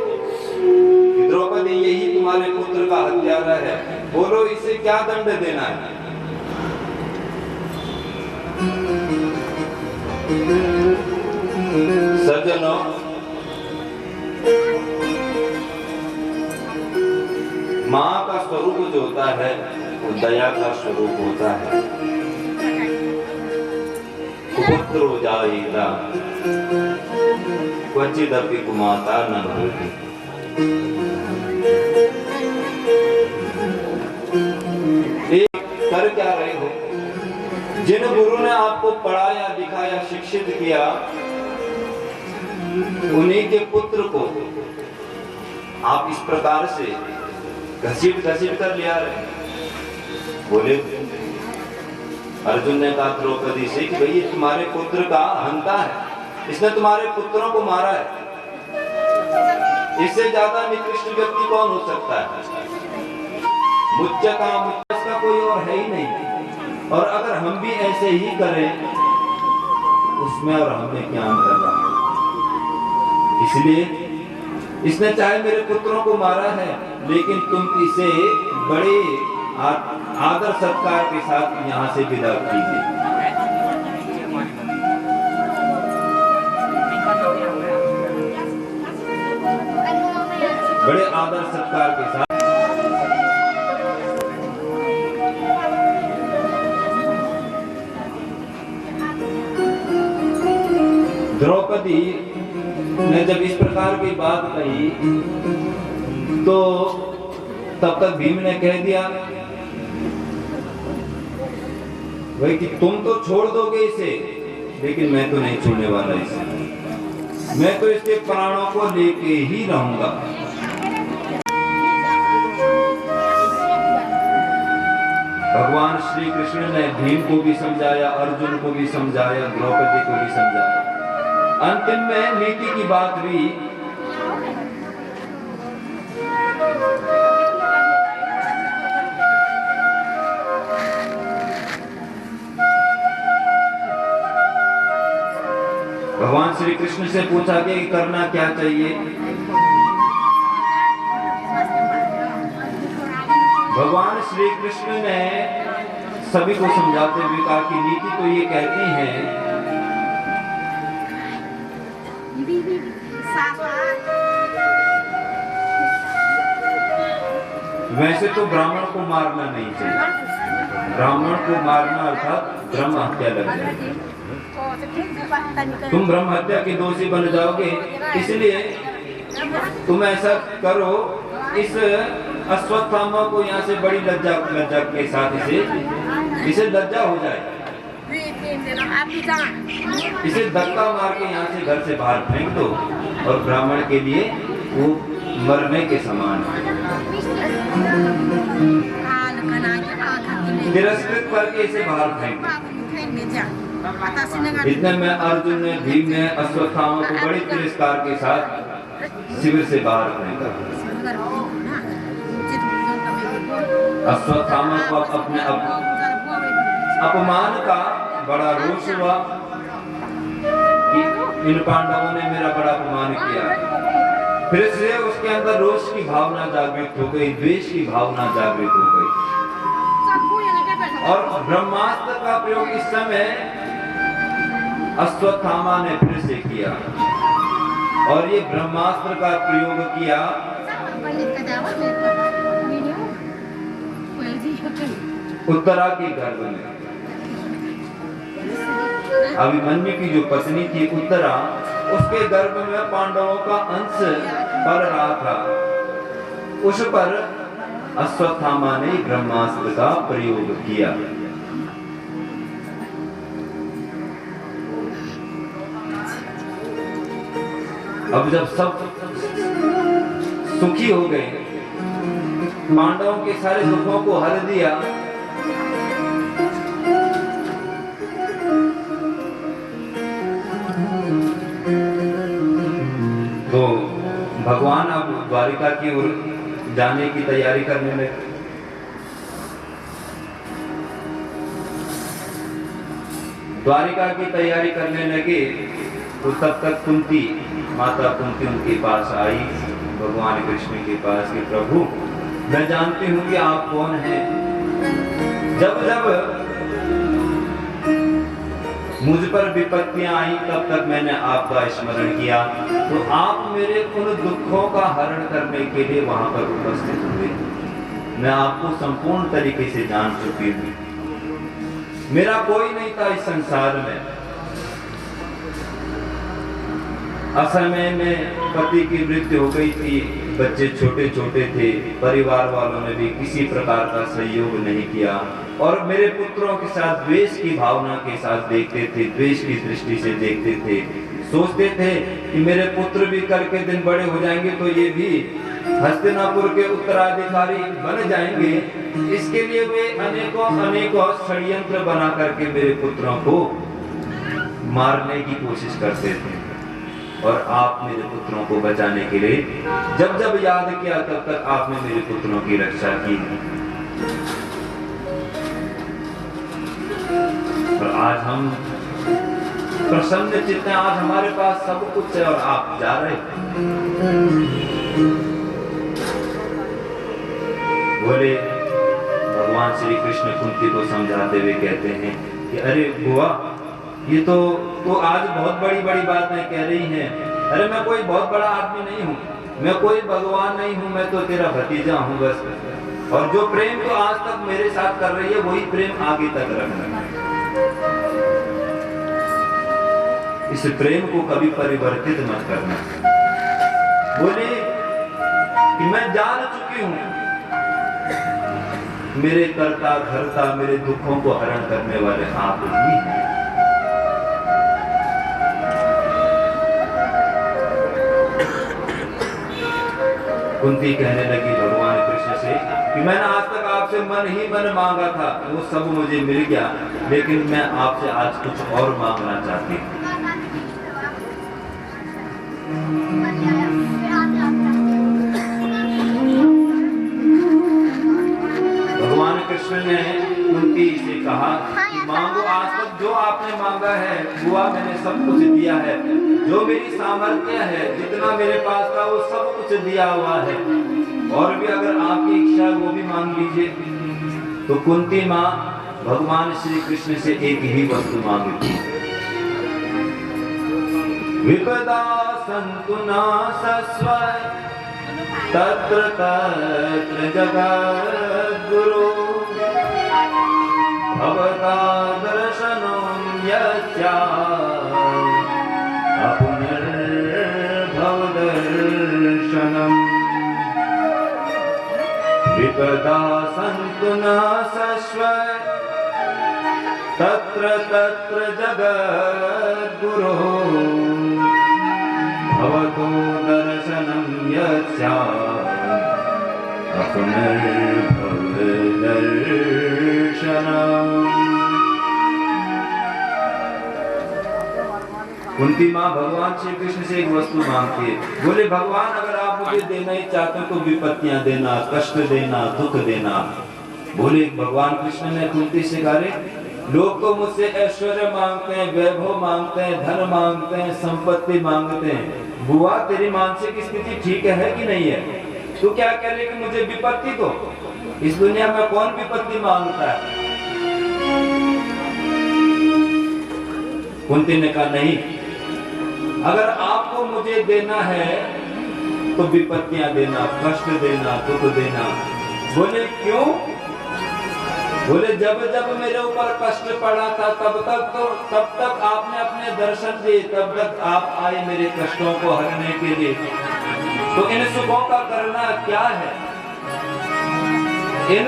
द्रौपदी यही तुम्हारे पुत्र का हत्यारा है, बोलो इसे क्या दंड देना है। सज्जनों, माँ का स्वरूप जो होता है वो दया का स्वरूप होता है। कुपुत्रो जायेगा क्वचिदपि कुमाता न भवति। कर क्या रहे हो? जिन गुरु ने आपको पढ़ाया, दिखाया, शिक्षित किया, उन्हीं के पुत्र को आप इस प्रकार से घसीट घसीट कर ले आ रहे। बोले, अर्जुन ने कहा द्रौपदी से कि भाई ये तुम्हारे पुत्र का हंता है, इसने तुम्हारे पुत्रों को मारा है, इससे ज्यादा निकृष्ट व्यक्ति कौन हो सकता है? मुझसे काम इसका कोई और है ही नहीं। और अगर हम भी ऐसे ही करें उसमें और हमें क्या अंतर रहा? इसलिए इसने चाहे मेरे पुत्रों को मारा है, लेकिन तुम इसे बड़े आदर सत्कार के साथ यहाँ से विदा कीजिए। बड़े आदर सत्कार के साथ द्रौपदी ने जब इस प्रकार की बात कही तो तब तक भीम ने कह दिया भाई कि तुम तो छोड़ दोगे इसे, लेकिन मैं तो नहीं छोड़ने वाला इसे, मैं तो इसके प्राणों को लेके ही रहूंगा। भगवान श्री कृष्ण ने भीम को भी समझाया, अर्जुन को भी समझाया, द्रौपदी को भी समझाया। अंतिम में नीति की बात हुई। भगवान श्री कृष्ण से पूछा कि करना क्या चाहिए। भगवान श्री कृष्ण ने सभी को समझाते हुए कहा कि नीति तो ये कहती है वैसे तो ब्राह्मण को मारना नहीं चाहिए, ब्राह्मण को मारना अर्थात ब्रह्म हत्या लग जाएगी, तुम ब्रह्म हत्या के दोषी बन जाओगे। इसलिए तुम ऐसा करो, इस अश्वत्थामा को यहाँ से बड़ी लज्जा के साथ इसे लज्जा हो जाए, इसे धक्का मार के यहाँ से घर से बाहर फेंक दो और ब्राह्मण के लिए वो मरने के समान है। तिरस्कृत करके इसे बाहर फेंक दो। इतने में अर्जुन ने, भीम ने अश्वत्थामा को बड़े तिरस्कार के साथ शिविर से बाहर फेंका। अश्वत्थामा को अपने अपमान का बड़ा रोष हुआ कि इन पांडवों ने मेरा बड़ा अपमान किया। फिर से उसके अंदर रोष की भावना जागृत हो गई, द्वेष की भावना जागृत हो गई और ब्रह्मास्त्र का प्रयोग इस समय अश्वत्थामा ने फिर से किया और ये ब्रह्मास्त्र का प्रयोग किया उत्तरा के गर्भ में। अभिमन्यु की जो पत्नी थी उत्तरा, उसके गर्भ में पांडवों का अंश पल रहा था। उस पर अश्वत्थामा ने ब्रह्मास्त्र का प्रयोग किया। अब जब सब सुखी हो गए, पांडवों के सारे दुखों को हर दिया, भगवान अब द्वारिका की ओर जाने की तैयारी करने लगे। द्वारिका की तैयारी करने लगे तो तब तक कुंती, माता कुंती उनके पास आई, भगवान कृष्ण के पास कि प्रभु मैं जानती हूँ कि आप कौन हैं। जब जब मुझ पर विपत्तियां आई तब तक मैंने आपका स्मरण किया, तो आप मेरे उन दुखों का हरण करने के लिए वहां पर उपस्थित हुए। मैं आपको संपूर्ण तरीके से जान चुकी हूँ। मेरा कोई नहीं था इस संसार में। असमय में पति की मृत्यु हो गई थी, बच्चे छोटे छोटे थे, परिवार वालों ने भी किसी प्रकार का सहयोग नहीं किया और मेरे पुत्रों के साथ द्वेष की भावना के साथ देखते थे, द्वेष की दृष्टि से देखते थे। सोचते थे कि मेरे पुत्र भी कल के दिन बड़े हो जाएंगे तो ये भी हस्तिनापुर के उत्तराधिकारी बन जाएंगे। इसके लिए वे अनेकों अनेकों षड्यंत्र बना करके मेरे पुत्रों को मारने की कोशिश करते थे और आप मेरे पुत्रों को बचाने के लिए जब जब याद किया तब तक आपने मेरे पुत्रों की रक्षा की। और आज हम प्रसन्न चित्त हैं, आज हमारे पास सब कुछ है और आप जा रहे बोले। भगवान श्री कृष्ण कुंती को समझाते हुए कहते हैं कि अरे बुआ, ये तो आज बहुत बड़ी बड़ी बातें कह रही हैं। अरे मैं कोई बहुत बड़ा आदमी नहीं हूँ, मैं कोई भगवान नहीं हूँ, मैं तो तेरा भतीजा हूँ बस। और जो प्रेम तो आज तक मेरे साथ कर रही है वही प्रेम आगे तक रखना है। इस प्रेम को कभी परिवर्तित मत करना। बोले कि मैं जान चुकी हूँ मेरे कर्ता धर्ता, मेरे दुखों को हरण करने वाले आप ही हैं। कुंती कहने लगी भगवान कृष्ण से कि मैंने आज तक आपसे मन ही मन मांगा था, वो सब मुझे मिल गया, लेकिन मैं आपसे आज कुछ और मांगना चाहती हूँ। भगवान कृष्ण ने कुंती से कहा कि मांगो, आज तक जो आपने मांगा है बुआ मैंने सब कुछ दिया है, जो मेरी सामर्थ्य है, जितना मेरे पास था वो सब कुछ दिया हुआ है, और भी अगर आपकी इच्छा है वो भी मांग लीजिए। तो कुंती माँ भगवान श्री कृष्ण से एक ही वस्तु मांगती, विपदा सन्तु नासस्व तत्र तत्र जगद्गुरो भवता दर्शनं यस्या अपुनर्भवदर्शनम्। विपदा सन्तु नासस्व तत्र तत्र जगद्गुरो भवतो दर्शनं यस्या अपुनर्भवदर्शनम्। कुंती माँ भगवान श्री कृष्ण से एक वस्तु मांगती है। बोले भगवान अगर आप मुझे देना ही चाहते हो तो विपत्तियां देना, कष्ट देना, दुख देना। बोले भगवान कृष्ण ने कुंती से कहा, लोग तो मुझसे ऐश्वर्य मांगते हैं, वैभव मांगते हैं, धन मांगते हैं, संपत्ति मांगते हैं। बुआ तेरी मानसिक स्थिति ठीक है कि नहीं है? तू क्या कह रही कि मुझे विपत्ति दो? इस दुनिया में कौन विपत्ति मांगता है? कुंती ने कहा नहीं, अगर आपको मुझे देना है तो विपत्तियां देना, कष्ट देना, दुख देना। बोले क्यों? बोले जब जब मेरे ऊपर कष्ट पड़ा था तब तक आपने अपने दर्शन दिए, तब तक आप आए मेरे कष्टों को हरने के लिए। तो इन सुखों का करना क्या है? इन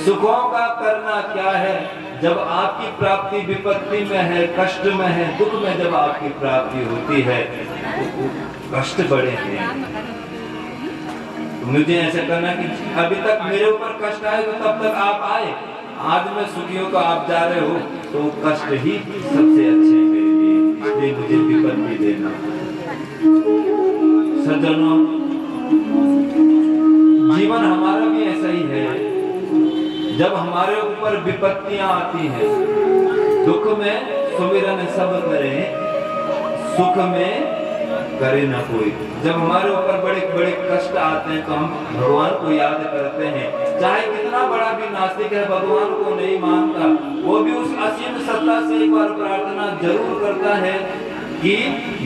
सुखों का करना क्या है? जब आपकी प्राप्ति विपत्ति में है, कष्ट में है, दुख में जब आपकी प्राप्ति होती है तो कष्ट बड़े हैं। तो मुझे ऐसा करना कि अभी तक मेरे ऊपर कष्ट आए तो तब तक आप आए, आज मैं सुखियों को आप जा रहे हो तो कष्ट ही सबसे अच्छे हैं मेरे लिए, इसलिए मुझे विपत्ति देना। सज्जनों, जीवन हमारा भी ऐसा ही है। जब हमारे ऊपर विपत्तियां आती हैं, दुख में सुमिरन सब करें, सुख में करे न कोई। जब हमारे ऊपर बड़े बड़े कष्ट आते हैं तो हम भगवान को याद करते हैं। चाहे कितना बड़ा भी नास्तिक है, भगवान को नहीं मानता, वो भी उस असीम सत्ता से एक बार प्रार्थना जरूर करता है कि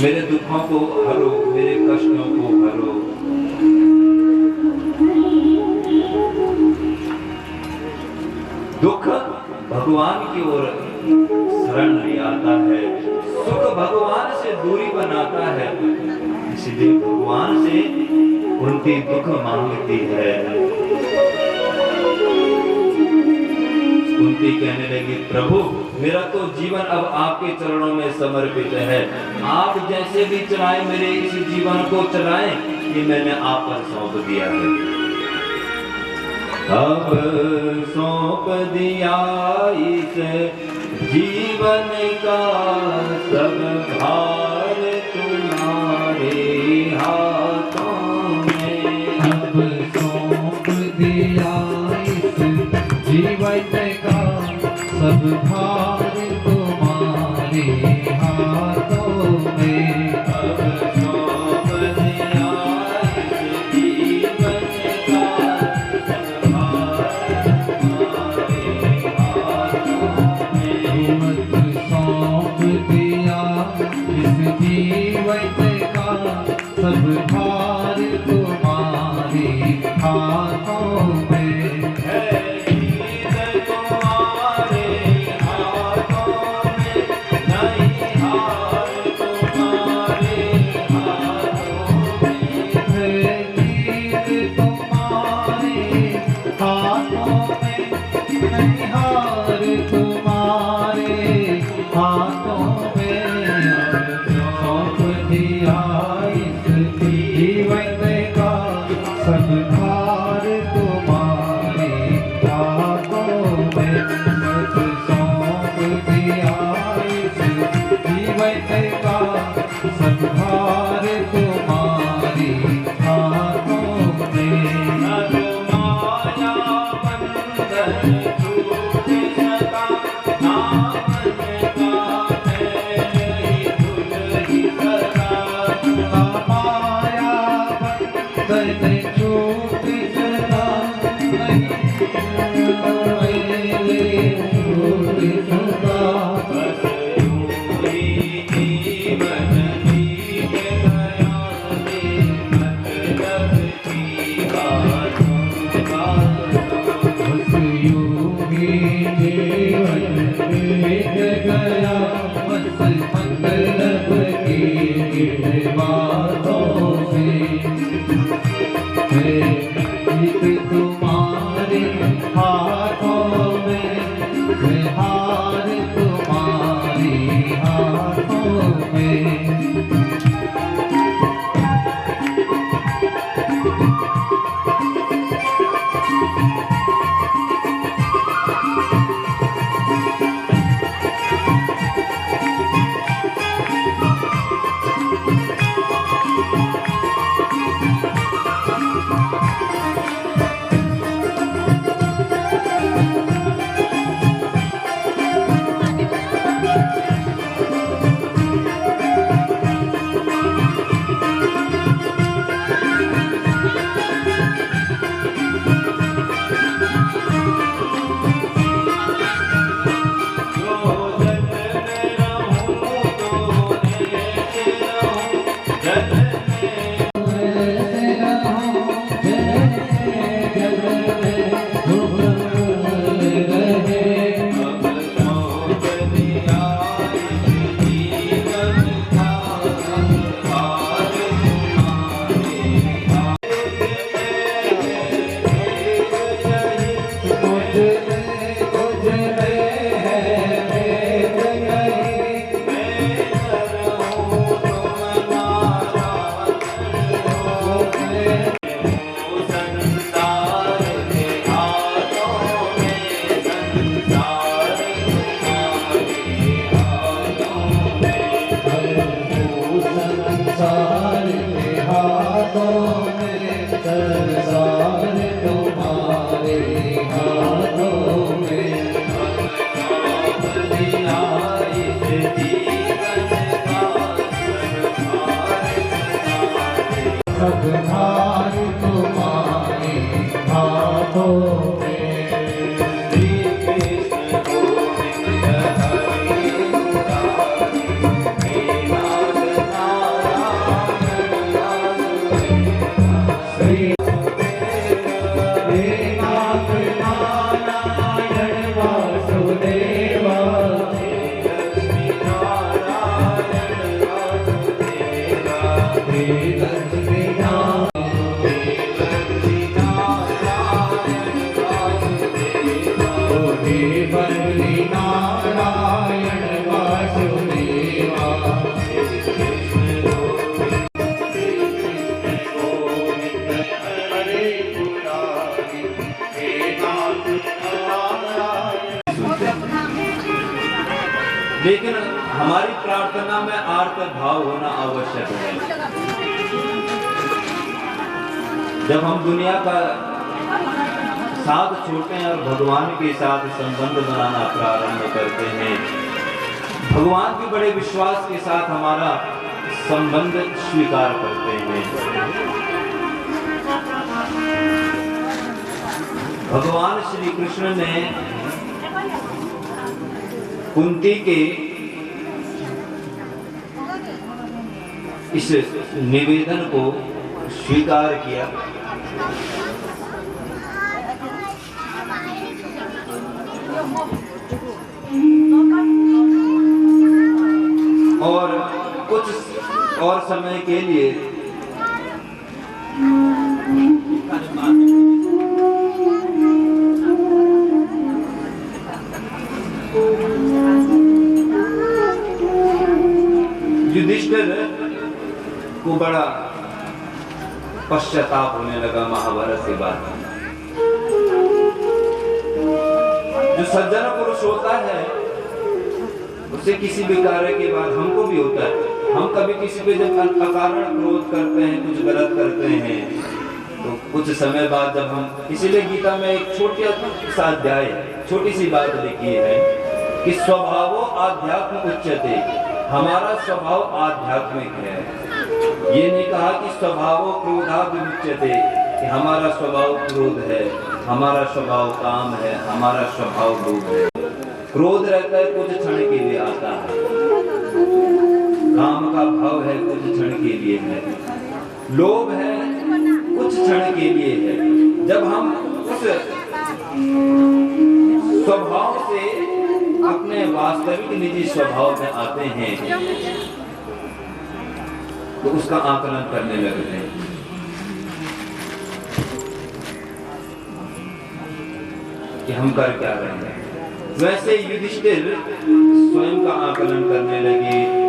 मेरे दुखों को हरो, मेरे कष्टों को हरो। दुख भगवान की ओर शरण ले आता है, सुख भगवान से दूरी बनाता है, इसलिए भगवान से उनकी दुख मांगती है। कुंती कहने लगी, प्रभु मेरा तो जीवन अब आपके चरणों में समर्पित है, आप जैसे भी चलाएं मेरे इस जीवन को चलाएं, ये मैंने आप पर सौंप दिया है। अब सौंप दिया इस जीवन का सब भार तुम्हारे हाथों में। अब सौंप दिया इस जीवन का सब भार तुम्हारे हाथों में। अब सौंप दिया इस जीवन का सब भार तुम्हारे हाथों में। मत सौंप दिया इस जीवन का सब भार तुम्हारे हाथों में। है गीत तुम्हारे हाथों में, नहीं हार तुम्हारे हाथों में। है गीत तुम्हारे हाथों में, नहीं हार तुम्हारे हाथों में। सौंप दिया इस जीवन का सब भार तुम्हारे हाथों में। मत सौंप दिया इस जीवन का सब भार तुम्हारे हाथों में। न तो माया बंधन छूट सका, ना मन का है यही दुलही सदा। माया बंधन छूट सका, नहीं छूट सका। बस यूं ही जीवन बीत गया रे, मतलब की बातों का। बस यूं ही जीवन बीत गया, बस मतलब की बातों से। पधारो तुम्हारे हाथों में। श्री कृष्ण गोविंद हरि मुरारी, हे नाथ नारायण वासुदेवा। श्री हे नाथ नारायण वासुदेवा। हे लक्ष्मी नारायण वासुदेवा। हे लक्ष्मी हे बद्री नारायण वासुदेवा। लेकिन हमारी प्रार्थना में आर्त भाव होना आवश्यक है। जब हम दुनिया का साथ छोड़ते हैं और भगवान के साथ संबंध बनाना प्रारंभ करते हैं, भगवान के बड़े विश्वास के साथ हमारा संबंध स्वीकार करते हैं। भगवान श्री कृष्ण ने कुंती के इस निवेदन को स्वीकार किया और कुछ और समय के लिए युधिष्ठिर को बड़ा पश्चाताप होने लगा महाभारत के बाद। जो सज्जन पुरुष होता है उसे किसी भी कार्य के बाद, हमको भी होता है, हम कभी किसी पे जब अकारण क्रोध करते हैं, कुछ गलत करते हैं, तो कुछ समय बाद जब हम, इसीलिए गीता में एक छोटा सा अध्याय, छोटी सी बात लिखी है कि स्वभावो आध्यात्म उच्यते, हमारा स्वभाव आध्यात्मिक है। ये नहीं कहा कि स्वभावो क्रोधाद् कि हमारा स्वभाव क्रोध है, हमारा स्वभाव काम है, हमारा स्वभाव लोभ है। क्रोध रहता है कुछ क्षण के लिए आता है, काम का भाव है कुछ क्षण के लिए है, लोभ है कुछ क्षण के लिए है। जब हम उस स्वभाव से अपने वास्तविक निजी स्वभाव में आते हैं तो उसका आकलन करने लगते हैं कि हम कर क्या रहे हैं। वैसे युधिष्ठिर स्वयं का आकलन करने लगे